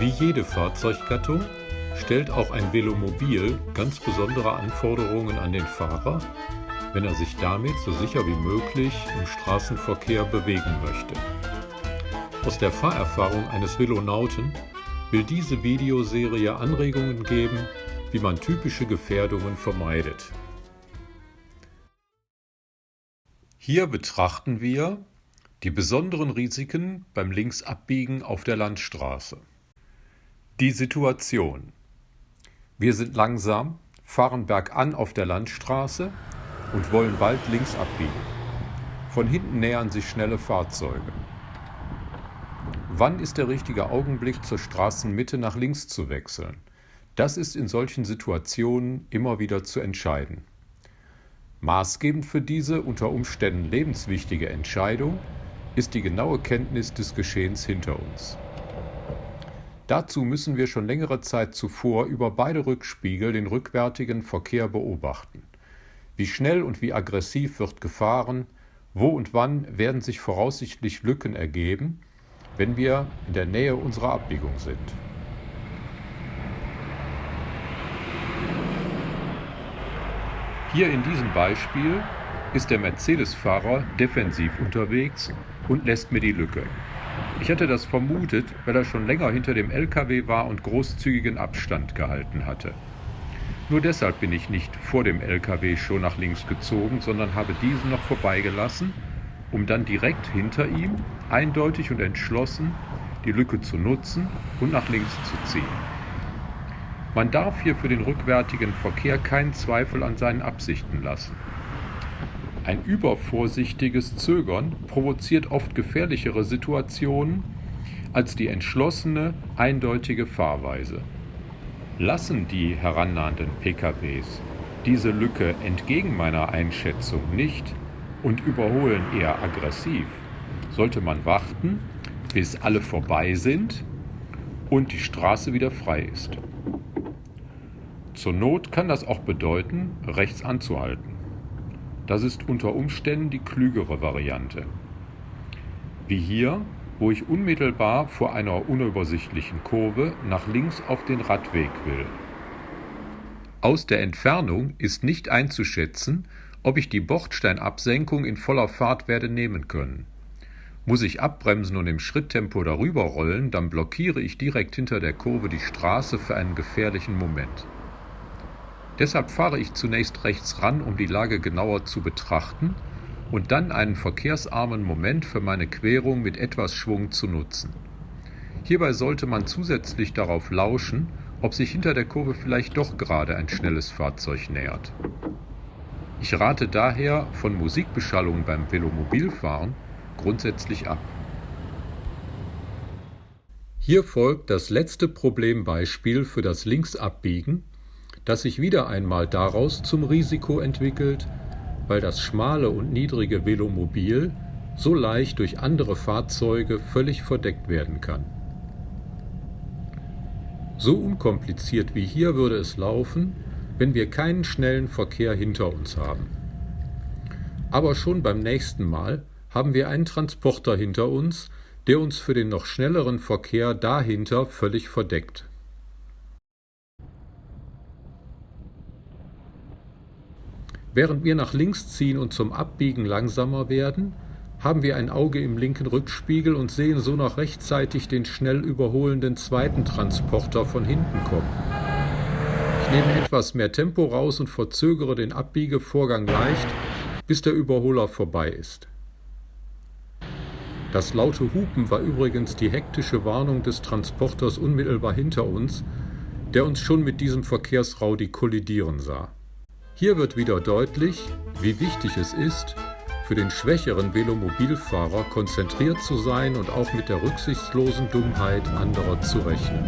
Wie jede Fahrzeuggattung stellt auch ein Velomobil ganz besondere Anforderungen an den Fahrer, wenn er sich damit so sicher wie möglich im Straßenverkehr bewegen möchte. Aus der Fahrerfahrung eines Velonauten will diese Videoserie Anregungen geben, wie man typische Gefährdungen vermeidet. Hier betrachten wir die besonderen Risiken beim Linksabbiegen auf der Landstraße. Die Situation: Wir sind langsam, fahren bergan auf der Landstraße und wollen bald links abbiegen. Von hinten nähern sich schnelle Fahrzeuge. Wann ist der richtige Augenblick, zur Straßenmitte nach links zu wechseln? Das ist in solchen Situationen immer wieder zu entscheiden. Maßgebend für diese unter Umständen lebenswichtige Entscheidung ist die genaue Kenntnis des Geschehens hinter uns. Dazu müssen wir schon längere Zeit zuvor über beide Rückspiegel den rückwärtigen Verkehr beobachten. Wie schnell und wie aggressiv wird gefahren, wo und wann werden sich voraussichtlich Lücken ergeben, wenn wir in der Nähe unserer Abbiegung sind. Hier in diesem Beispiel ist der Mercedes-Fahrer defensiv unterwegs und lässt mir die Lücke. Ich hatte das vermutet, weil er schon länger hinter dem LKW war und großzügigen Abstand gehalten hatte. Nur deshalb bin ich nicht vor dem LKW schon nach links gezogen, sondern habe diesen noch vorbeigelassen, um dann direkt hinter ihm eindeutig und entschlossen die Lücke zu nutzen und nach links zu ziehen. Man darf hier für den rückwärtigen Verkehr keinen Zweifel an seinen Absichten lassen. Ein übervorsichtiges Zögern provoziert oft gefährlichere Situationen als die entschlossene, eindeutige Fahrweise. Lassen die herannahenden PKWs diese Lücke entgegen meiner Einschätzung nicht und überholen eher aggressiv, sollte man warten, bis alle vorbei sind und die Straße wieder frei ist. Zur Not kann das auch bedeuten, rechts anzuhalten. Das ist unter Umständen die klügere Variante. Wie hier, wo ich unmittelbar vor einer unübersichtlichen Kurve nach links auf den Radweg will. Aus der Entfernung ist nicht einzuschätzen, ob ich die Bordsteinabsenkung in voller Fahrt werde nehmen können. Muss ich abbremsen und im Schritttempo darüber rollen, dann blockiere ich direkt hinter der Kurve die Straße für einen gefährlichen Moment. Deshalb fahre ich zunächst rechts ran, um die Lage genauer zu betrachten und dann einen verkehrsarmen Moment für meine Querung mit etwas Schwung zu nutzen. Hierbei sollte man zusätzlich darauf lauschen, ob sich hinter der Kurve vielleicht doch gerade ein schnelles Fahrzeug nähert. Ich rate daher von Musikbeschallung beim Velomobilfahren grundsätzlich ab. Hier folgt das letzte Problembeispiel für das Linksabbiegen, das sich wieder einmal daraus zum Risiko entwickelt, weil das schmale und niedrige Velomobil so leicht durch andere Fahrzeuge völlig verdeckt werden kann. So unkompliziert wie hier würde es laufen, wenn wir keinen schnellen Verkehr hinter uns haben. Aber schon beim nächsten Mal haben wir einen Transporter hinter uns, der uns für den noch schnelleren Verkehr dahinter völlig verdeckt. Während wir nach links ziehen und zum Abbiegen langsamer werden, haben wir ein Auge im linken Rückspiegel und sehen so noch rechtzeitig den schnell überholenden zweiten Transporter von hinten kommen. Ich nehme etwas mehr Tempo raus und verzögere den Abbiegevorgang leicht, bis der Überholer vorbei ist. Das laute Hupen war übrigens die hektische Warnung des Transporters unmittelbar hinter uns, der uns schon mit diesem Verkehrsraudi kollidieren sah. Hier wird wieder deutlich, wie wichtig es ist, für den schwächeren Velomobilfahrer konzentriert zu sein und auch mit der rücksichtslosen Dummheit anderer zu rechnen.